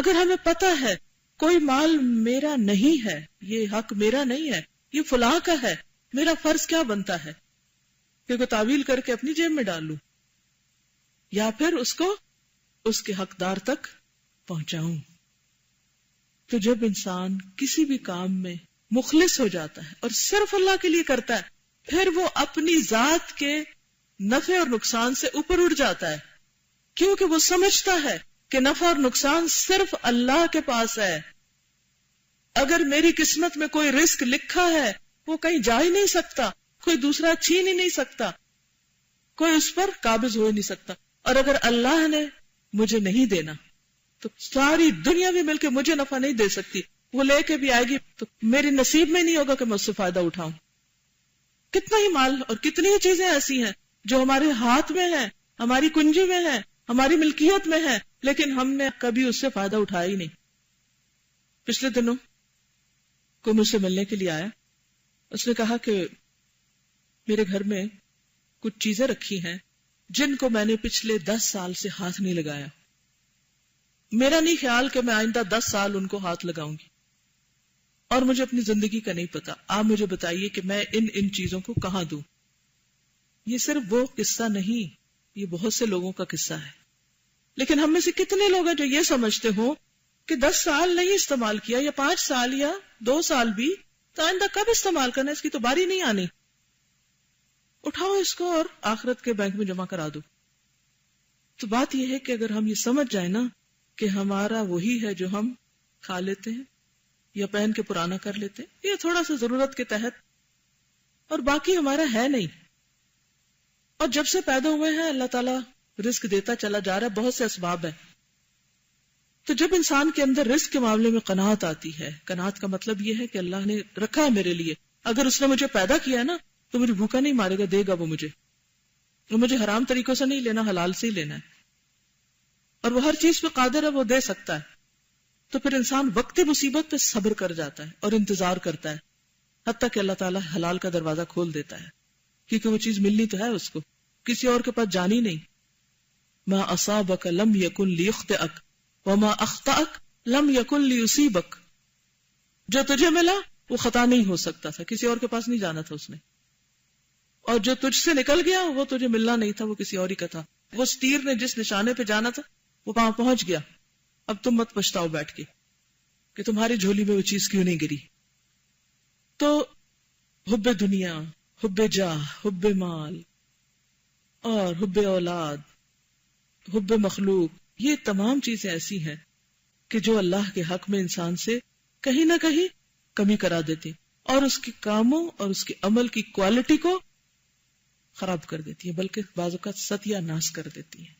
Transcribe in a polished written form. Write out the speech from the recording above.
اگر ہمیں پتہ ہے کوئی مال میرا نہیں ہے، یہ حق میرا نہیں ہے، یہ فلاں کا ہے، میرا فرض کیا بنتا ہے کہ کوئی تعویل کر کے اپنی جیب میں ڈال لوں یا پھر اس کو اس کے حقدار تک پہنچاؤں. تو جب انسان کسی بھی کام میں مخلص ہو جاتا ہے اور صرف اللہ کے لیے کرتا ہے، پھر وہ اپنی ذات کے نفع اور نقصان سے اوپر اٹھ جاتا ہے، کیونکہ وہ سمجھتا ہے کہ نفع اور نقصان صرف اللہ کے پاس ہے. اگر میری قسمت میں کوئی رزق لکھا ہے وہ کہیں جا ہی نہیں سکتا، کوئی دوسرا چھین ہی نہیں سکتا، کوئی اس پر قابض ہو ہی نہیں سکتا. اور اگر اللہ نے مجھے نہیں دینا تو ساری دنیا بھی مل کے مجھے نفع نہیں دے سکتی. وہ لے کے بھی آئے گی تو میری نصیب میں نہیں ہوگا کہ میں اس سے فائدہ اٹھاؤں. کتنا ہی مال اور کتنی ہی چیزیں ایسی ہیں جو ہمارے ہاتھ میں ہیں، ہماری کنجی میں ہیں، ہماری ملکیت میں ہیں، لیکن ہم نے کبھی اس سے فائدہ اٹھایا ہی نہیں. پچھلے دنوں کوئی مجھ سے ملنے کے لیے آیا. اس نے کہا کہ میرے گھر میں کچھ چیزیں رکھی ہیں جن کو میں نے پچھلے 10 سال سے ہاتھ نہیں لگایا. میرا نہیں خیال کہ میں آئندہ 10 سال ان کو ہاتھ لگاؤں گی، اور مجھے اپنی زندگی کا نہیں پتا. آپ مجھے بتائیے کہ میں ان چیزوں کو کہاں دوں. یہ صرف وہ قصہ نہیں، یہ بہت سے لوگوں کا قصہ ہے. لیکن ہم میں سے کتنے لوگ ہیں جو یہ سمجھتے ہوں کہ 10 سال نہیں استعمال کیا یا 5 سال یا 2 سال بھی، تو آئندہ کب استعمال کرنا، اس کی تو باری نہیں آنی، اٹھاؤ اس کو اور آخرت کے بینک میں جمع کرا دو. تو بات یہ ہے کہ اگر ہم یہ سمجھ جائیں نا کہ ہمارا وہی ہے جو ہم کھا لیتے ہیں یا پہن کے پرانا کر لیتے ہیں، یہ تھوڑا سا ضرورت کے تحت، اور باقی ہمارا ہے نہیں. اور جب سے پیدا ہوئے ہیں اللہ تعالیٰ رزق دیتا چلا جا رہا ہے، بہت سے اسباب ہیں. تو جب انسان کے اندر رزق کے معاملے میں قناعت آتی ہے، قناعت کا مطلب یہ ہے کہ اللہ نے رکھا ہے میرے لیے، اگر اس نے مجھے پیدا کیا ہے نا تو مجھے بھوکا نہیں مارے گا، دے گا وہ مجھے حرام طریقوں سے نہیں لینا، حلال سے ہی لینا ہے، اور وہ ہر چیز پہ قادر ہے، وہ دے سکتا ہے. تو پھر انسان وقتی مصیبت پہ صبر کر جاتا ہے اور انتظار کرتا ہے، حتیٰ کہ اللہ تعالیٰ حلال کا دروازہ کھول دیتا ہے، کیونکہ وہ چیز ملنی تو ہے اس کو، کسی اور کے پاس جانی نہیں. ما اصابک لم یکن لیخطئک وما اخطأک لم یکن لیصیبک. جو تجھے ملا وہ خطا نہیں ہو سکتا تھا، کسی اور کے پاس نہیں جانا تھا اس نے، اور جو تجھ سے نکل گیا وہ تجھے ملنا نہیں تھا، وہ کسی اور ہی کا تھا. وہ تیر نے جس نشانے پہ جانا تھا وہ وہاں پہنچ گیا. اب تم مت پچھتاؤ بیٹھ کے کہ تمہاری جھولی میں وہ چیز کیوں نہیں گری. تو حب دنیا، حب جاہ، حب مال اور حب اولاد، حب مخلوق، یہ تمام چیزیں ایسی ہیں کہ جو اللہ کے حق میں انسان سے کہیں نہ کہیں کمی کرا دیتی اور اس کے کاموں اور اس کے عمل کی کوالٹی کو خراب کر دیتی ہے، بلکہ بعض اوقات ستیہ ناش کر دیتی ہے.